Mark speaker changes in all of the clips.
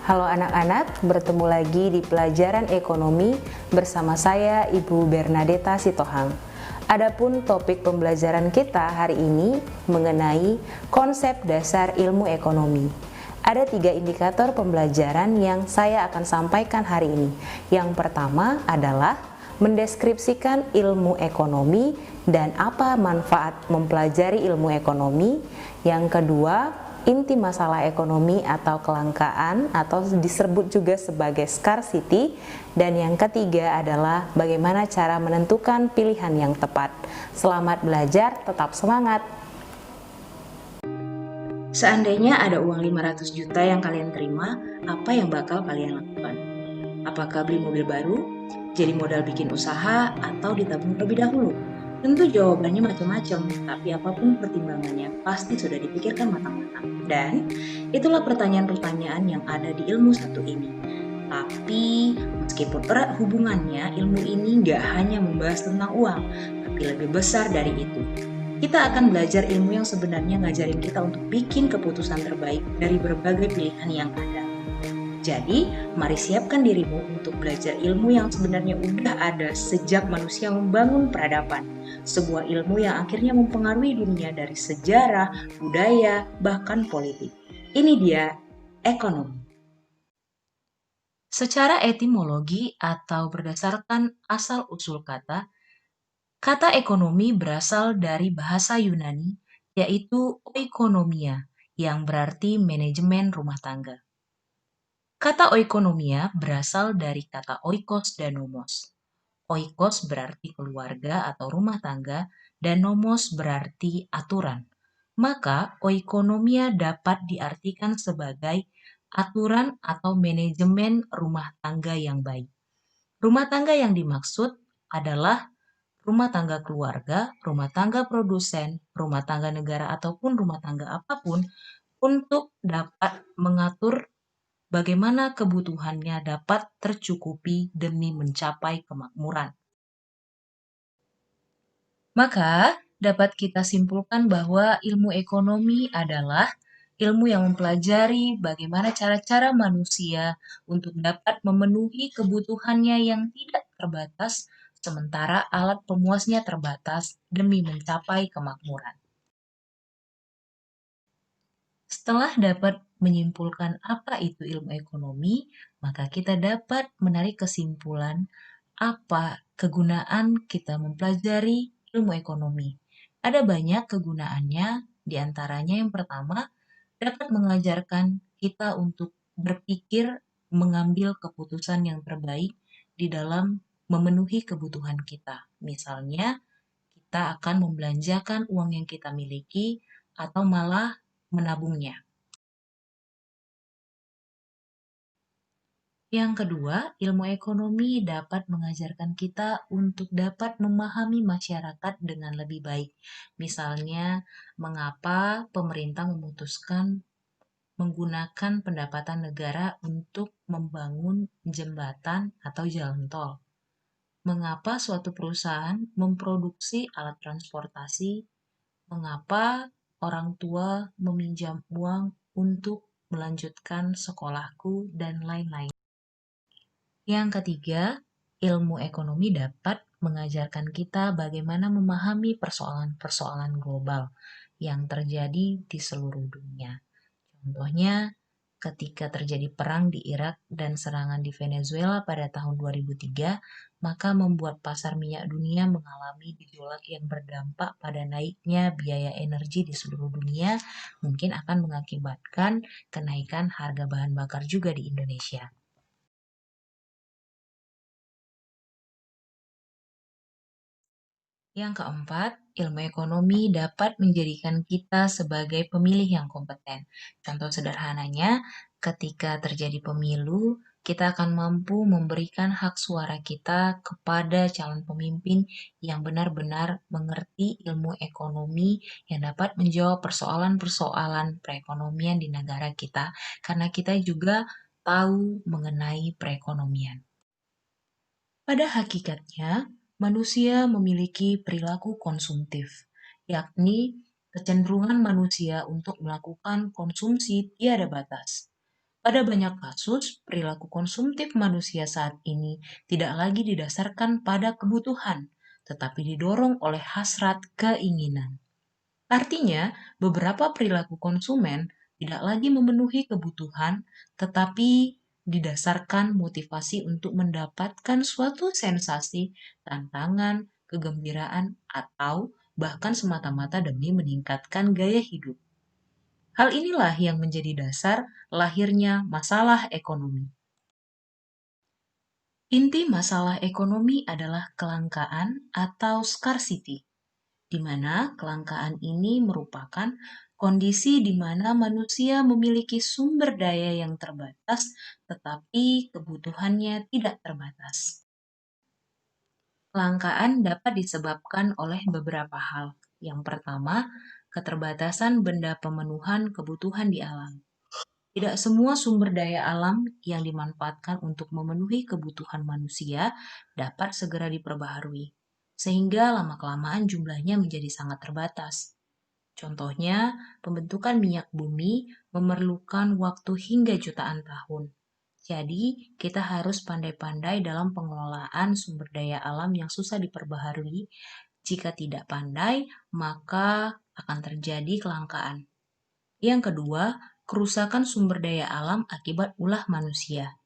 Speaker 1: Halo anak-anak, bertemu lagi di pelajaran ekonomi bersama saya Ibu Bernadetta Sitohang. Adapun topik pembelajaran kita hari ini mengenai konsep dasar ilmu ekonomi. Ada 3 indikator pembelajaran yang saya akan sampaikan hari ini. Yang pertama adalah mendeskripsikan ilmu ekonomi dan apa manfaat mempelajari ilmu ekonomi. Yang kedua, inti masalah ekonomi atau kelangkaan atau disebut juga sebagai scarcity, dan yang ketiga adalah bagaimana cara menentukan pilihan yang tepat. Selamat belajar, tetap semangat.
Speaker 2: Seandainya ada uang 500 juta yang kalian terima, apa yang bakal kalian lakukan? Apakah beli mobil baru, jadi modal bikin usaha, atau ditabung terlebih dahulu? Tentu jawabannya macam-macam, tapi apapun pertimbangannya pasti sudah dipikirkan matang-matang. Dan itulah pertanyaan-pertanyaan yang ada di ilmu satu ini. Tapi meskipun erat hubungannya, ilmu ini nggak hanya membahas tentang uang, tapi lebih besar dari itu. Kita akan belajar ilmu yang sebenarnya ngajarin kita untuk bikin keputusan terbaik dari berbagai pilihan yang ada. Jadi, mari siapkan dirimu untuk belajar ilmu yang sebenarnya udah ada sejak manusia membangun peradaban. Sebuah ilmu yang akhirnya mempengaruhi dunia dari sejarah, budaya, bahkan politik. Ini dia ekonomi. Secara etimologi atau berdasarkan asal-usul kata, kata ekonomi berasal dari bahasa Yunani, yaitu oikonomia, yang berarti manajemen rumah tangga. Kata oikonomia berasal dari kata oikos dan nomos. Oikos berarti keluarga atau rumah tangga, dan nomos berarti aturan. Maka oikonomia dapat diartikan sebagai aturan atau manajemen rumah tangga yang baik. Rumah tangga yang dimaksud adalah rumah tangga keluarga, rumah tangga produsen, rumah tangga negara, ataupun rumah tangga apapun untuk dapat mengatur bagaimana kebutuhannya dapat tercukupi demi mencapai kemakmuran. Maka, dapat kita simpulkan bahwa ilmu ekonomi adalah ilmu yang mempelajari bagaimana cara-cara manusia untuk dapat memenuhi kebutuhannya yang tidak terbatas, sementara alat pemuasnya terbatas demi mencapai kemakmuran. Setelah dapat menyimpulkan apa itu ilmu ekonomi, maka kita dapat menarik kesimpulan apa kegunaan kita mempelajari ilmu ekonomi. Ada banyak kegunaannya, di antaranya yang pertama, dapat mengajarkan kita untuk berpikir mengambil keputusan yang terbaik di dalam memenuhi kebutuhan kita. Misalnya, kita akan membelanjakan uang yang kita miliki atau malah menabungnya. Yang kedua, ilmu ekonomi dapat mengajarkan kita untuk dapat memahami masyarakat dengan lebih baik. Misalnya, mengapa pemerintah memutuskan menggunakan pendapatan negara untuk membangun jembatan atau jalan tol. Mengapa suatu perusahaan memproduksi alat transportasi, mengapa orang tua meminjam uang untuk melanjutkan sekolahku, dan lain-lain. Yang ketiga, ilmu ekonomi dapat mengajarkan kita bagaimana memahami persoalan-persoalan global yang terjadi di seluruh dunia. Contohnya, ketika terjadi perang di Irak dan serangan di Venezuela pada tahun 2003, maka membuat pasar minyak dunia mengalami gejolak yang berdampak pada naiknya biaya energi di seluruh dunia, mungkin akan mengakibatkan kenaikan harga bahan bakar juga di Indonesia. Yang keempat, ilmu ekonomi dapat menjadikan kita sebagai pemilih yang kompeten. Contoh sederhananya, ketika terjadi pemilu, kita akan mampu memberikan hak suara kita kepada calon pemimpin yang benar-benar mengerti ilmu ekonomi yang dapat menjawab persoalan-persoalan perekonomian di negara kita, karena kita juga tahu mengenai perekonomian. Pada hakikatnya, manusia memiliki perilaku konsumtif, yakni kecenderungan manusia untuk melakukan konsumsi tiada batas. Pada banyak kasus, perilaku konsumtif manusia saat ini tidak lagi didasarkan pada kebutuhan, tetapi didorong oleh hasrat keinginan. Artinya, beberapa perilaku konsumen tidak lagi memenuhi kebutuhan, tetapi didasarkan motivasi untuk mendapatkan suatu sensasi, tantangan, kegembiraan, atau bahkan semata-mata demi meningkatkan gaya hidup. Hal inilah yang menjadi dasar lahirnya masalah ekonomi. Inti masalah ekonomi adalah kelangkaan atau scarcity, di mana kelangkaan ini merupakan kondisi di mana manusia memiliki sumber daya yang terbatas, tetapi kebutuhannya tidak terbatas. Kelangkaan dapat disebabkan oleh beberapa hal. Yang pertama, keterbatasan benda pemenuhan kebutuhan di alam. Tidak semua sumber daya alam yang dimanfaatkan untuk memenuhi kebutuhan manusia dapat segera diperbaharui, sehingga lama-kelamaan jumlahnya menjadi sangat terbatas. Contohnya, pembentukan minyak bumi memerlukan waktu hingga jutaan tahun. Jadi, kita harus pandai-pandai dalam pengelolaan sumber daya alam yang susah diperbaharui. Jika tidak pandai, maka akan terjadi kelangkaan. Yang kedua, kerusakan sumber daya alam akibat ulah manusia.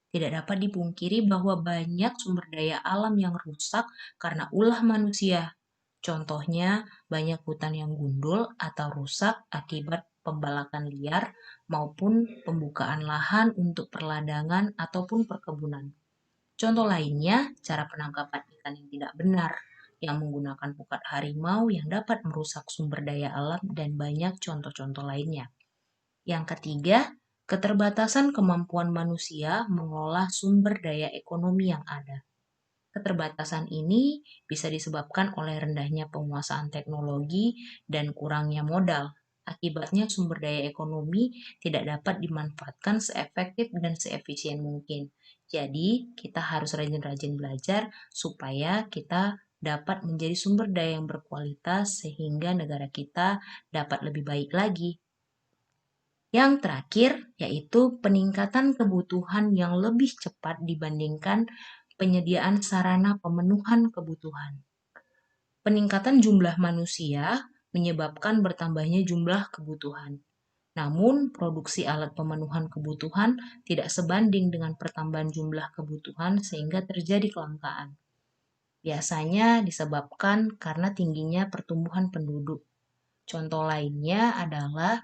Speaker 2: Tidak dapat dipungkiri bahwa banyak sumber daya alam yang rusak karena ulah manusia. Contohnya, banyak hutan yang gundul atau rusak akibat pembalakan liar maupun pembukaan lahan untuk perladangan ataupun perkebunan. Contoh lainnya, cara penangkapan ikan yang tidak benar, yang menggunakan pukat harimau yang dapat merusak sumber daya alam dan banyak contoh-contoh lainnya. Yang ketiga, keterbatasan kemampuan manusia mengolah sumber daya ekonomi yang ada. Keterbatasan ini bisa disebabkan oleh rendahnya penguasaan teknologi dan kurangnya modal. Akibatnya sumber daya ekonomi tidak dapat dimanfaatkan seefektif dan seefisien mungkin. Jadi, kita harus rajin-rajin belajar supaya kita dapat menjadi sumber daya yang berkualitas sehingga negara kita dapat lebih baik lagi. Yang terakhir, yaitu peningkatan kebutuhan yang lebih cepat dibandingkan penyediaan sarana pemenuhan kebutuhan. Peningkatan jumlah manusia menyebabkan bertambahnya jumlah kebutuhan. Namun, produksi alat pemenuhan kebutuhan tidak sebanding dengan pertambahan jumlah kebutuhan sehingga terjadi kelangkaan. Biasanya disebabkan karena tingginya pertumbuhan penduduk. Contoh lainnya adalah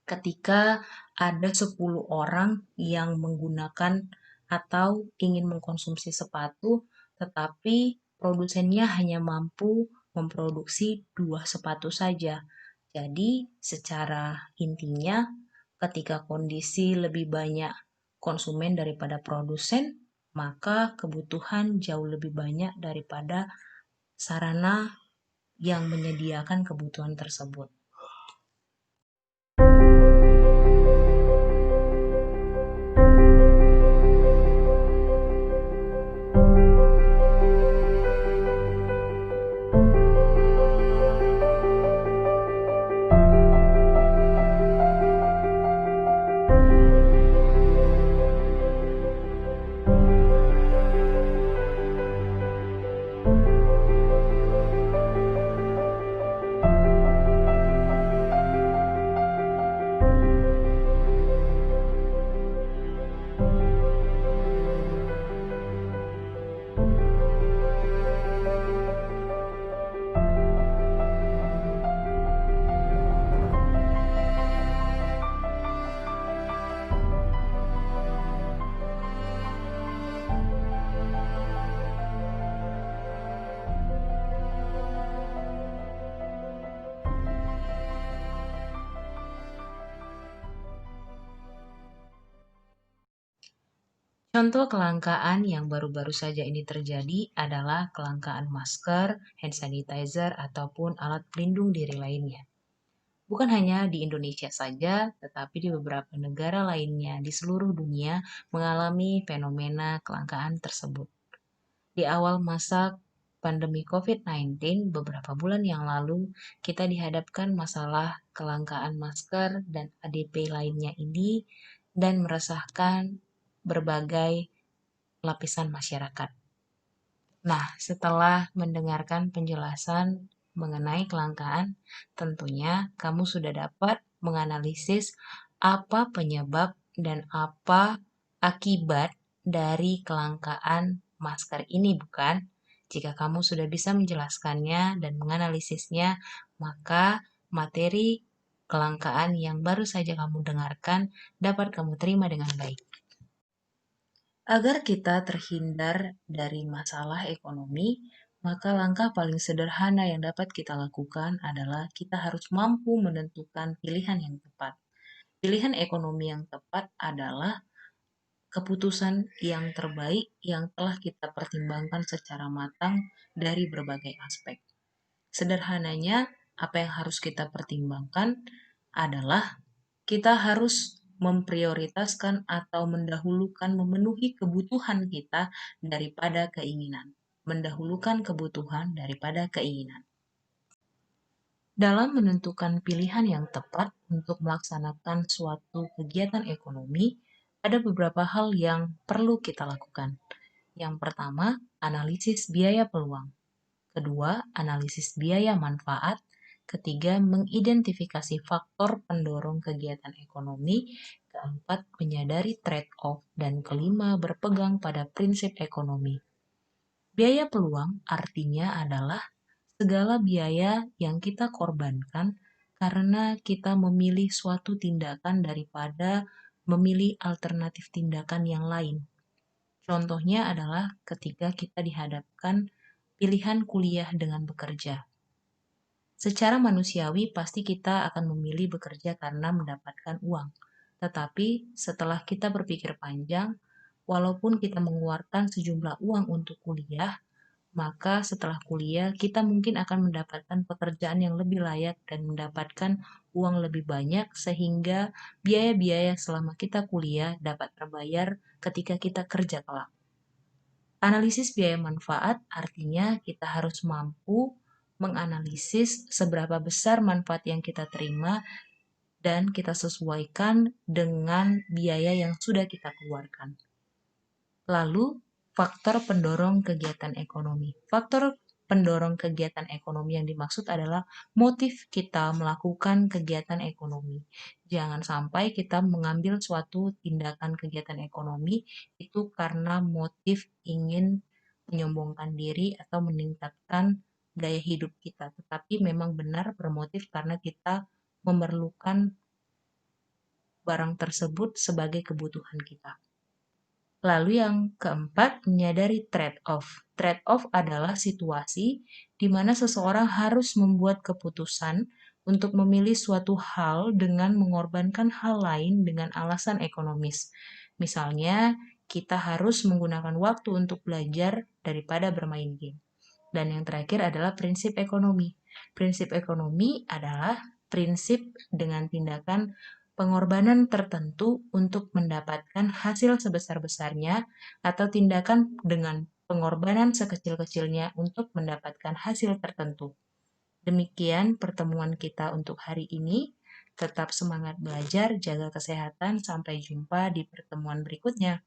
Speaker 2: ketika ada 10 orang yang menggunakan atau ingin mengkonsumsi sepatu, tetapi produsennya hanya mampu memproduksi 2 sepatu saja. Jadi, secara intinya, ketika kondisi lebih banyak konsumen daripada produsen, maka kebutuhan jauh lebih banyak daripada sarana yang menyediakan kebutuhan tersebut. Contoh kelangkaan yang baru-baru saja ini terjadi adalah kelangkaan masker, hand sanitizer, ataupun alat pelindung diri lainnya. Bukan hanya di Indonesia saja, tetapi di beberapa negara lainnya di seluruh dunia mengalami fenomena kelangkaan tersebut. Di awal masa pandemi COVID-19, beberapa bulan yang lalu, kita dihadapkan masalah kelangkaan masker dan ADP lainnya ini dan meresahkan berbagai lapisan masyarakat. Nah, setelah mendengarkan penjelasan mengenai kelangkaan, tentunya kamu sudah dapat menganalisis apa penyebab dan apa akibat dari kelangkaan masker ini, bukan? Jika kamu sudah bisa menjelaskannya dan menganalisisnya, maka materi kelangkaan yang baru saja kamu dengarkan dapat kamu terima dengan baik. Agar kita terhindar dari masalah ekonomi, maka langkah paling sederhana yang dapat kita lakukan adalah kita harus mampu menentukan pilihan yang tepat. Pilihan ekonomi yang tepat adalah keputusan yang terbaik yang telah kita pertimbangkan secara matang dari berbagai aspek. Sederhananya, apa yang harus kita pertimbangkan adalah kita harus memprioritaskan atau mendahulukan memenuhi kebutuhan kita daripada keinginan. Mendahulukan kebutuhan daripada keinginan. Dalam menentukan pilihan yang tepat untuk melaksanakan suatu kegiatan ekonomi, ada beberapa hal yang perlu kita lakukan. Yang pertama, analisis biaya peluang. Kedua, analisis biaya manfaat. Ketiga, mengidentifikasi faktor pendorong kegiatan ekonomi. Keempat, menyadari trade-off. Dan kelima, berpegang pada prinsip ekonomi. Biaya peluang artinya adalah segala biaya yang kita korbankan karena kita memilih suatu tindakan daripada memilih alternatif tindakan yang lain. Contohnya adalah ketika kita dihadapkan pilihan kuliah dengan bekerja. Secara manusiawi pasti kita akan memilih bekerja karena mendapatkan uang. Tetapi setelah kita berpikir panjang, walaupun kita mengeluarkan sejumlah uang untuk kuliah, maka setelah kuliah kita mungkin akan mendapatkan pekerjaan yang lebih layak dan mendapatkan uang lebih banyak sehingga biaya-biaya selama kita kuliah dapat terbayar ketika kita kerja kelak. Analisis biaya manfaat artinya kita harus mampu menganalisis seberapa besar manfaat yang kita terima dan kita sesuaikan dengan biaya yang sudah kita keluarkan. Lalu, faktor pendorong kegiatan ekonomi. Faktor pendorong kegiatan ekonomi yang dimaksud adalah motif kita melakukan kegiatan ekonomi. Jangan sampai kita mengambil suatu tindakan kegiatan ekonomi itu karena motif ingin menyombongkan diri atau meningkatkan gaya hidup kita, tetapi memang benar bermotif karena kita memerlukan barang tersebut sebagai kebutuhan kita. Lalu yang keempat, menyadari trade-off. Trade-off adalah situasi di mana seseorang harus membuat keputusan untuk memilih suatu hal dengan mengorbankan hal lain dengan alasan ekonomis. Misalnya, kita harus menggunakan waktu untuk belajar daripada bermain game. Dan yang terakhir adalah prinsip ekonomi. Prinsip ekonomi adalah prinsip dengan tindakan pengorbanan tertentu untuk mendapatkan hasil sebesar-besarnya atau tindakan dengan pengorbanan sekecil-kecilnya untuk mendapatkan hasil tertentu. Demikian pertemuan kita untuk hari ini. Tetap semangat belajar, jaga kesehatan, sampai jumpa di pertemuan berikutnya.